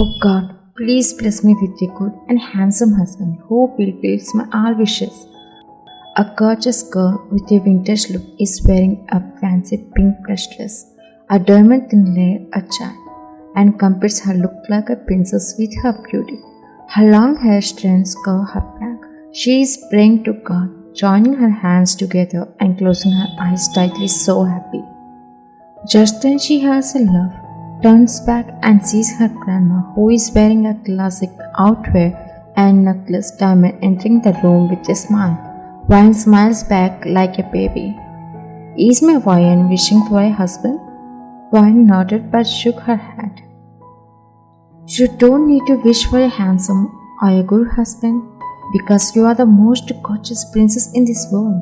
Oh God, please bless me with a good and handsome husband who fulfills my all wishes. A gorgeous girl with a vintage look is wearing a fancy pink plush dress, a diamond thin layer attire, and completes her look like a princess with her beauty. Her long hair strands cover her back. She is praying to God, joining her hands together and closing her eyes tightly, so happy. Just then she has a laugh, turns back and sees her grandma, who is wearing a classic outwear and necklace diamond, entering the room with a smile. Vine smiles back like a baby. Is my Vine wishing for a husband? Vine nodded but shook her head. You don't need to wish for a handsome or a good husband, because you are the most gorgeous princess in this world.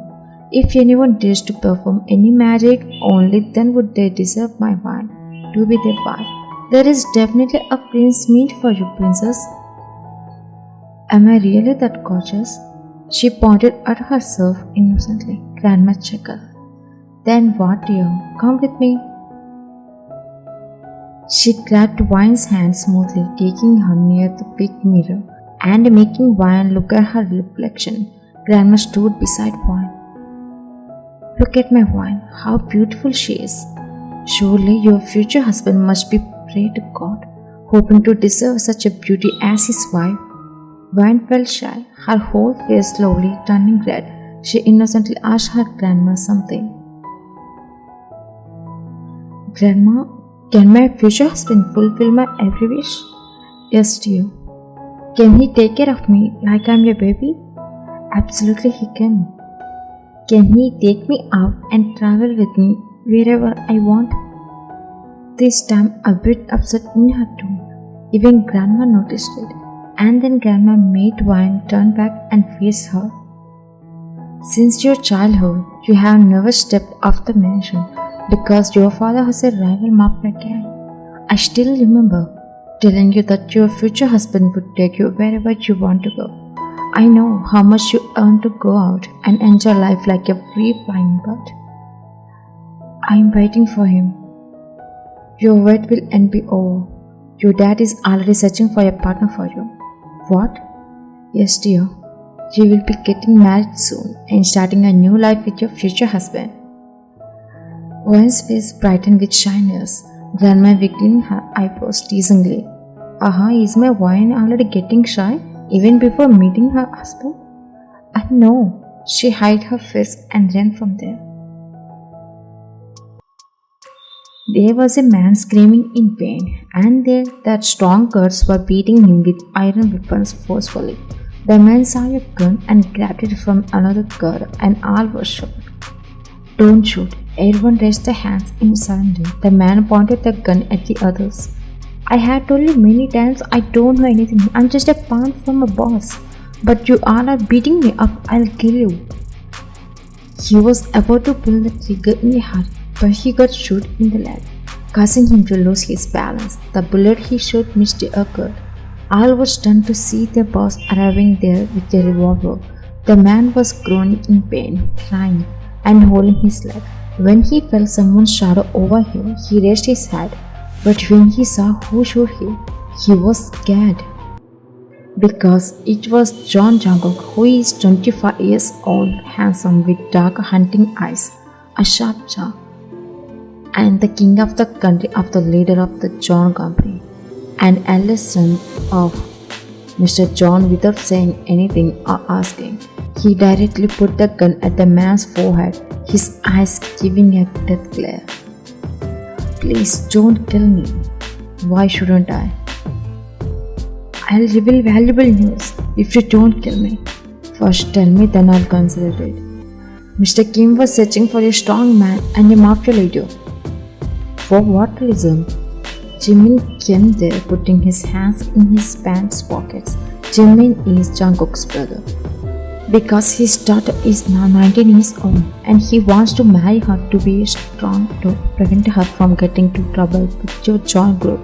If anyone dares to perform any magic, only then would they deserve my Vine to be their wife. There is definitely a prince meant for you, princess. Am I really that gorgeous? She pointed at herself innocently. Grandma chuckled. Then what, dear? Come with me. She grabbed Vine's hand smoothly, taking her near the big mirror and making Vine look at her reflection. Grandma stood beside Vine. Look at my Vine, how beautiful she is. Surely your future husband must be pray to God, hoping to deserve such a beauty as his wife. Vine felt shy, her whole face slowly turning red. She innocently asked her grandma something. Grandma, can my future husband fulfill my every wish? Yes, dear. Can he take care of me like I'm your baby? Absolutely he can. Can he take me out and travel with me wherever I want? This time a bit upset in her tone. Even Grandma noticed it, and then Grandma made Vine turn back and face her. Since your childhood, you have never stepped off the mansion because your father has a rival Mafia gang. I still remember telling you that your future husband would take you wherever you want to go. I know how much you earn to go out and enjoy life like a free-flying bird. I am waiting for him. Your wait will end be over. Your dad is already searching for a partner for you. What? Yes, dear. You will be getting married soon and starting a new life with your future husband. Vine's face brightened with shyness. Grandma wiggling her eyebrows teasingly. Is my Vine already getting shy even before meeting her husband? No. She hid her face and ran from there. There was a man screaming in pain, and there that strong guards were beating him with iron weapons forcefully. The man saw a gun and grabbed it from another guard, and all were shocked. Don't shoot. Everyone raised their hands in surrender. The man pointed the gun at the others. I had told you many times I don't know anything. I'm just a pawn from a boss. But you all are beating me up. I'll kill you. He was about to pull the trigger in a hurry, but he got shot in the leg, causing him to lose his balance. The bullet he shot missed a guard. All were stunned to see their boss arriving there with a revolver. The man was groaning in pain, crying, and holding his leg. When he felt someone's shadow over him, he raised his head, but when he saw who shot him, he was scared. Because it was John Jungkook, who is 25 years old, handsome with dark hunting eyes, a sharp jaw, and the king of the country of the leader of the John company, an eldest son of Mr. John. Without saying anything or asking, he directly put the gun at the man's forehead, his eyes giving a death glare. Please don't kill me. Why shouldn't I? I'll reveal valuable news if you don't kill me. First tell me, then I'll consider it. Mr. Kim was searching for a strong man and a mafia leader. For what reason? Jimin came there putting his hands in his pants pockets. Jimin is Jungkook's brother. Because his daughter is now 19 years old and he wants to marry her to be strong to prevent her from getting into trouble with your John group.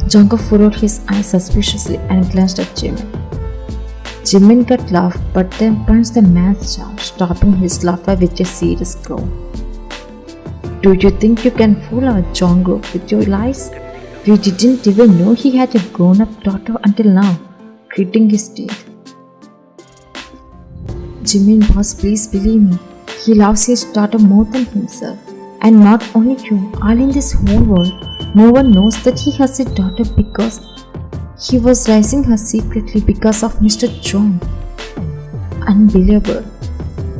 Jungkook furrowed his eyes suspiciously and glanced at Jimin. Jimin got laughed but then punched the man's jaw, stopping his laughter with a serious groan. Do you think you can fool our John group with your lies? We didn't even know he had a grown-up daughter until now, gritting his teeth. Jimin boss, please believe me. He loves his daughter more than himself. And not only you, all in this whole world, no one knows that he has a daughter because he was raising her secretly because of Mr. John. Unbelievable.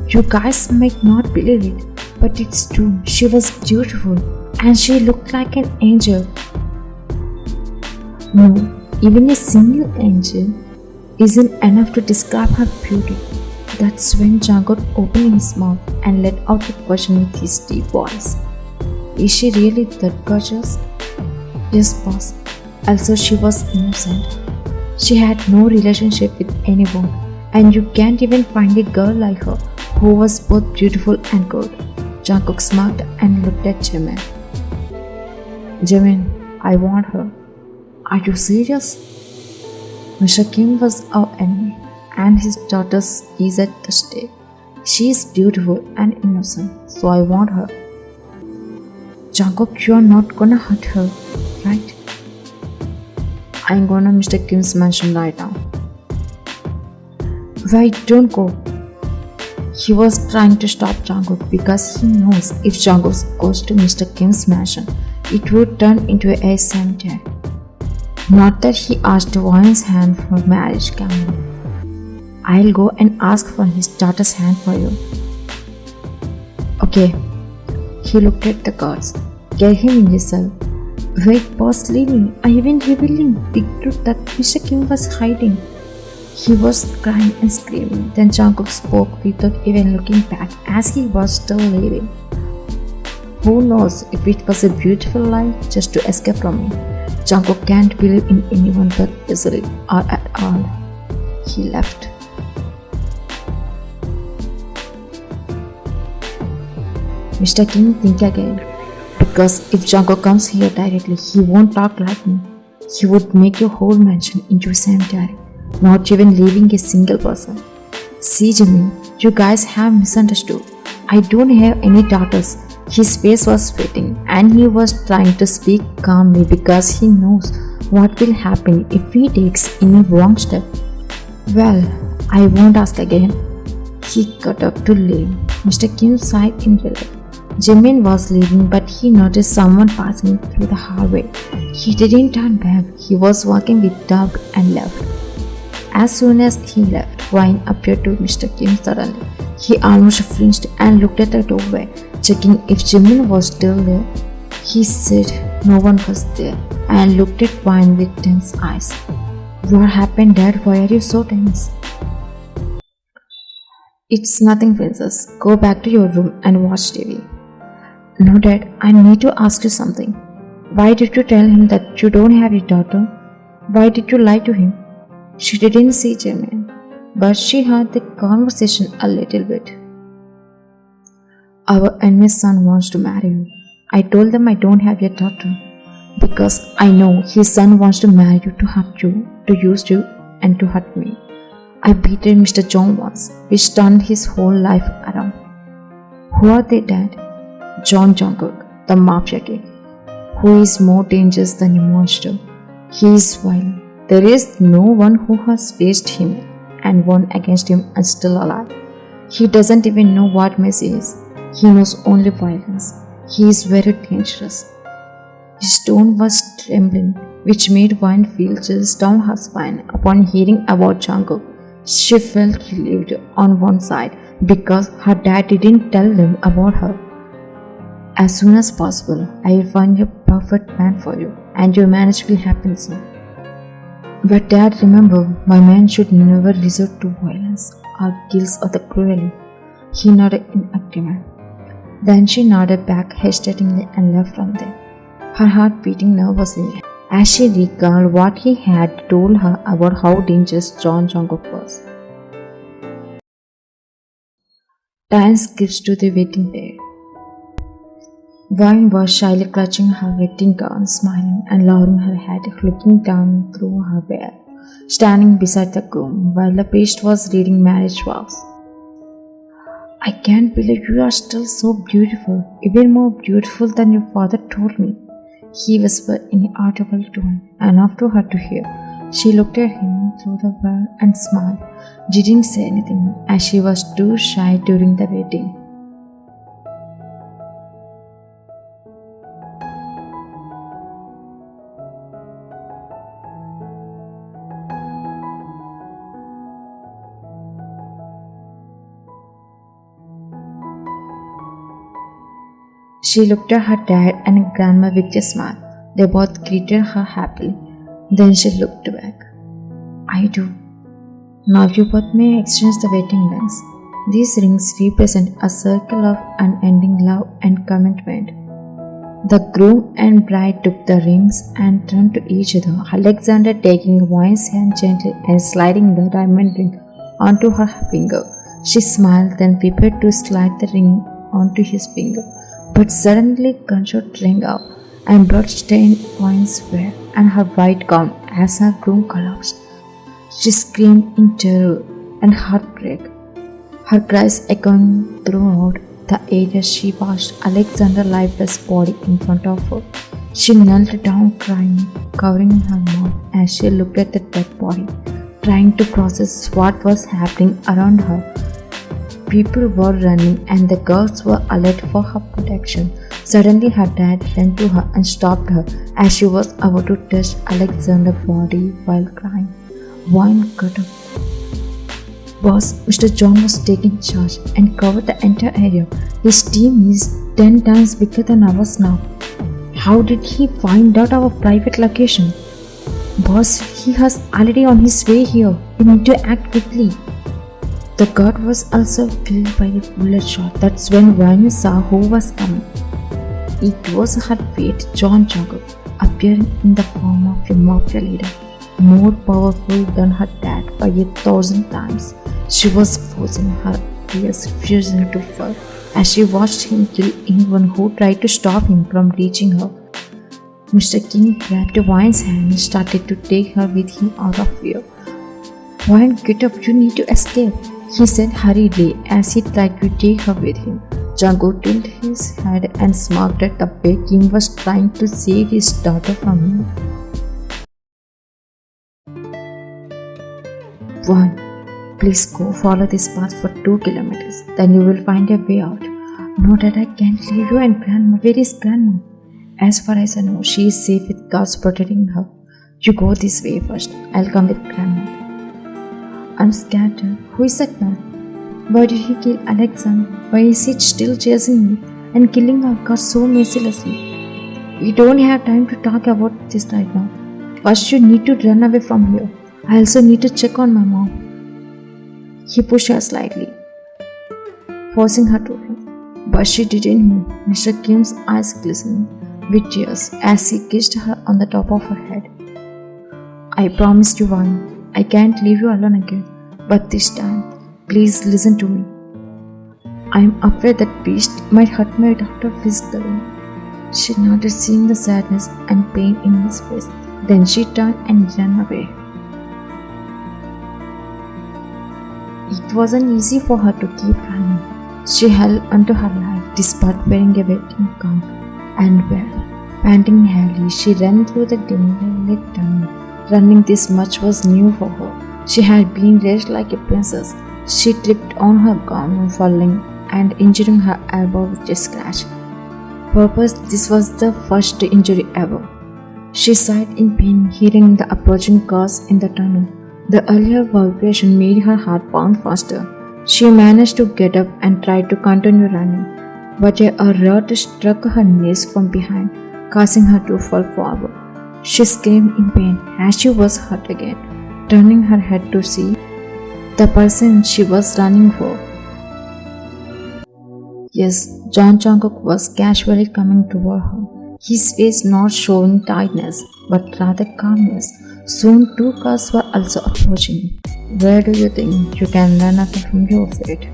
You guys might not believe it, but it's true. She was beautiful and she looked like an angel. No, even a single angel isn't enough to describe her beauty. That's when Jungkook opened his mouth and let out a question with his deep voice. Is she really that gorgeous? Yes, boss. Also, she was innocent. She had no relationship with anyone, and you can't even find a girl like her who was both beautiful and good. Jungkook smirked and looked at Jimin. Jimin, I want her. Are you serious? Mr. Kim was our enemy, and his daughter is at the stake. She is beautiful and innocent, so I want her. Jungkook, you are not gonna hurt her, right? I'm gonna Mr. Kim's mansion right now. Wait, don't go. He was trying to stop Jungkook because he knows if Jungkook goes to Mr. Kim's mansion, it would turn into a cemetery. Not that he asked Wayne's hand for marriage, Cameron. I'll go and ask for his daughter's hand for you. Okay. He looked at the cards. Get him in his cell. Wait, boss, leave me. I have been revealing the truth that Mr. Kim was hiding. He was crying and screaming. Then Jungkook spoke without even looking back as he was still leaving. Who knows if it was a beautiful lie just to escape from me. Jungkook can't believe in anyone that easily or at all. He left. Mr. Kim, think again. Because if Jungkook comes here directly, he won't talk like me. He would make your whole mansion into a cemetery, not even leaving a single person. See, Jimmy, you guys have misunderstood. I don't have any daughters. His face was sweating and he was trying to speak calmly because he knows what will happen if he takes any wrong step. Well, I won't ask again. He got up to leave. Mr. Kim sighed in relief. Jimin was leaving, but he noticed someone passing through the hallway. He didn't turn back. He was walking with Doug and left. As soon as he left, Wayne appeared to Mr. Kim suddenly. He almost flinched and looked at the doorway, checking if Jimin was still there. He said no one was there and looked at Wayne with tense eyes. What happened, Dad? Why are you so tense? It's nothing, princess. Go back to your room and watch TV. No, Dad, I need to ask you something. Why did you tell him that you don't have a daughter? Why did you lie to him? She didn't see Jimin, but she heard the conversation a little bit. Our enemy's son wants to marry you. I told them I don't have your daughter because I know his son wants to marry you to hurt you, to use you, and to hurt me. I beated Mr. John once, which turned his whole life around. Who are they, Dad? John Jungkook, the Mafia king, who is more dangerous than a monster. He is violent. There is no one who has faced him and won against him and still alive. He doesn't even know what mercy is. He knows only violence. He is very dangerous. His tone was trembling, which made Wayne feel chills down her spine upon hearing about Jungkook. She felt relieved on one side because her dad didn't tell them about her. As soon as possible, I will find a perfect man for you, and your marriage will happen soon. But Dad, remember, my man should never resort to violence or kills other cruelly. He nodded in agreement. Then she nodded back hesitatingly and left from there, her heart beating nervously as she recalled what he had told her about how dangerous John Jungkook was. Time skips to the wedding day. Vine was shyly clutching her wedding gown, smiling and lowering her head, looking down through her veil, standing beside the groom while the priest was reading marriage vows. I can't believe you are still so beautiful, even more beautiful than your father told me. He whispered in an audible tone, enough to her to hear. She looked at him through the veil and smiled. Didn't say anything as she was too shy during the wedding. She looked at her dad and grandma with a smile. They both greeted her happily. Then she looked back. I do. Now you both may exchange the wedding rings. These rings represent a circle of unending love and commitment. The groom and bride took the rings and turned to each other, Alexander taking Wine's hand gently and sliding the diamond ring onto her finger. She smiled, then prepared to slide the ring onto his finger. But suddenly gunshot rang out and blood stained Wine's hair and her white gown as her groom collapsed. She screamed in terror and heartbreak, her cries echoing throughout the area. She watched Alexander's lifeless body in front of her. She knelt down crying, covering her mouth as she looked at the dead body, trying to process what was happening around her. People were running and the girls were alert for her protection. Suddenly her dad ran to her and stopped her as she was about to touch Alexander's body while crying. Wine got up. Boss, Mr. John was taking charge and covered the entire area. His team is 10 times bigger than ours now. How did he find out our private location? Boss, he has already on his way here. We need to act quickly. The guard was also killed by a bullet shot. That's when Vanya saw who was coming. It was her fate, John Jacob, appearing in the form of a mafia leader, more powerful than her dad by 1,000 times. She was forcing her tears, refusing to fall, as she watched him kill anyone who tried to stop him from reaching her. Mr. King grabbed Wine's hand and started to take her with him out of fear. Wine, get up, you need to escape, he said hurriedly as he tried to take her with him. Django tilted his head and smirked at the way Kim was trying to save his daughter from him. One, please go follow this path for 2 kilometers, then you will find a way out. No, Dad, I can't leave you and Grandma. Where is Grandma? As far as I know, she is safe with guards protecting her. You go this way first. I'll come with Grandma. I'm scared, Dad. Who is that man? Why did he kill Alexander? Why is he still chasing me and killing our car so mercilessly? We don't have time to talk about this right now. First, you need to run away from here. I also need to check on my mom. He pushed her slightly, forcing her to run. But she didn't move. Mr. Kim's eyes glistened with tears as he kissed her on the top of her head. I promised you one. I can't leave you alone again. But this time, please listen to me. I'm afraid that beast might hurt my doctor physically. She nodded, seeing the sadness and pain in his face. Then she turned and ran away. It wasn't easy for her to keep running. She held onto her life despite wearing a wedding gown and well. Panting heavily, she ran through the dimly lit tunnel. Running this much was new for her. She had been raised like a princess. She tripped on her gown, falling and injuring her elbow with a scratch. Purpose, this was the first injury ever. She sighed in pain, hearing the approaching cars in the tunnel. The earlier vibration made her heart pound faster. She managed to get up and tried to continue running, but a rod struck her knees from behind, causing her to fall forward. She screamed in pain as she was hurt again, turning her head to see the person she was running for. Yes, John Jungkook was casually coming toward her, his face not showing tiredness but rather calmness. Soon 2 cars were also approaching. Where do you think you can run away from your fate?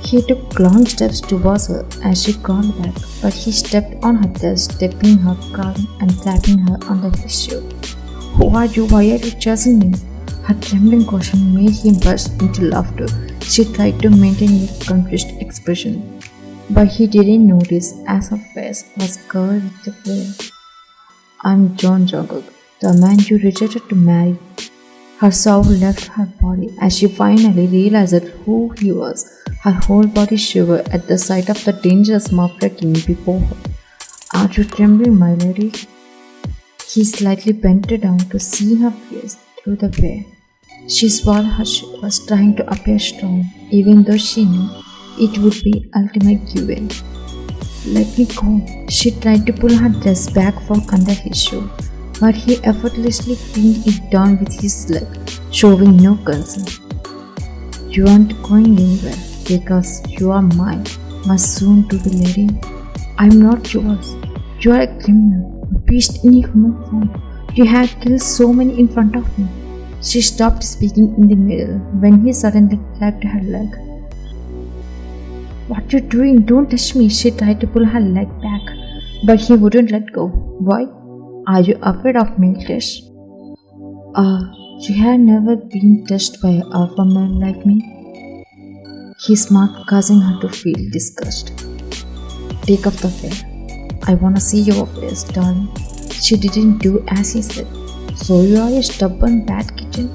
He took long steps towards her as she crawled back, but he stepped on her chest, stepping her, crying and clapping her on the shoe. Who are you? Why are you chasing me? Her trembling question made him burst into laughter. She tried to maintain a confused expression, but he didn't notice as her face was covered with the veil. I'm John Jungkook, the man you rejected to marry. Her soul left her body as she finally realized who he was. Her whole body shivered at the sight of the dangerous Mafia king before her. Are you trembling, my lady? He slightly bent down to see her face through the veil. She swallowed her shivers, trying to appear strong, even though she knew it would be ultimate given. Let me go. She tried to pull her dress back from under his shoe, but he effortlessly pinned it down with his leg, showing no concern. You aren't going anywhere because you are mine, my soon to be lady. I'm not yours. You are a criminal, a beast in human form. You have killed so many in front of me. She stopped speaking in the middle when he suddenly grabbed her leg. What you doing? Don't touch me. She tried to pull her leg back, but he wouldn't let go. Why? Are you afraid of male flesh? She had never been touched by an alpha male like me. He smiled, causing her to feel disgust. Take off the veil. I wanna see your face, darling. She didn't do as he said. So you are a stubborn bad kitten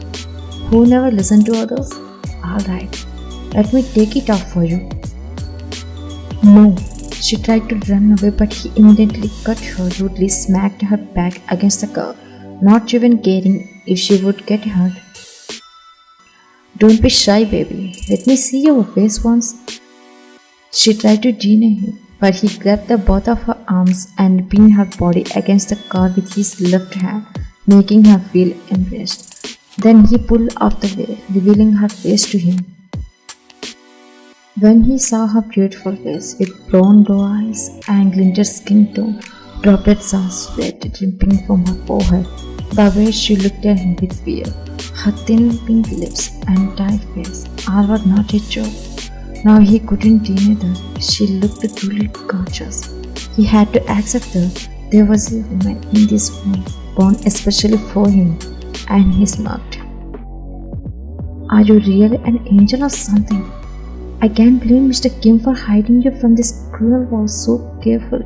who never listened to others? Alright, let me take it off for you. No. She tried to run away, but he immediately cut her rudely, smacked her back against the car, not even caring if she would get hurt. Don't be shy, baby. Let me see your face once. She tried to deny him, but he grabbed the both of her arms and pinned her body against the car with his left hand, making her feel embraced. Then he pulled off the veil, revealing her face to him. When he saw her beautiful face with brown blue eyes and glinted skin tone, droplets of sweat dripping from her forehead, the way she looked at him with fear, her thin pink lips and tight face, all were not a joke. Now he couldn't deny that she looked truly gorgeous. He had to accept that there was a woman in this world born especially for him, and he smirked. Are you really an angel or something? I can't blame Mr. Kim for hiding you from this cruel world so careful.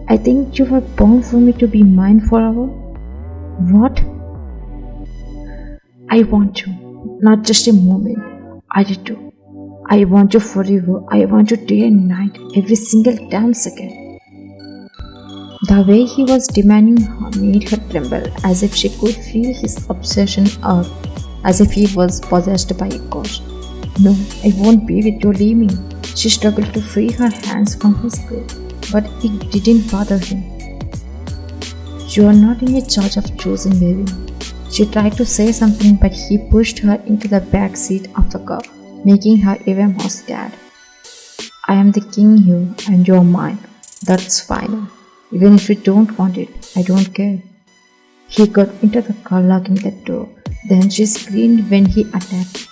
I think you were born for me to be mine forever. What? I want you, not just a moment. I do. I want you forever. I want you day and night, every single damn second. The way he was demanding her made her tremble, as if she could feel his obsession or as if he was possessed by a ghost. No, I won't be with you, leave me. She struggled to free her hands from his grip, but it didn't bother him. You are not in charge of choosing, baby. She tried to say something, but he pushed her into the back seat of the car, making her even more scared. I am the king here, and you are mine. That's final. Even if you don't want it, I don't care. He got into the car, locking the door. Then she screamed when he attacked,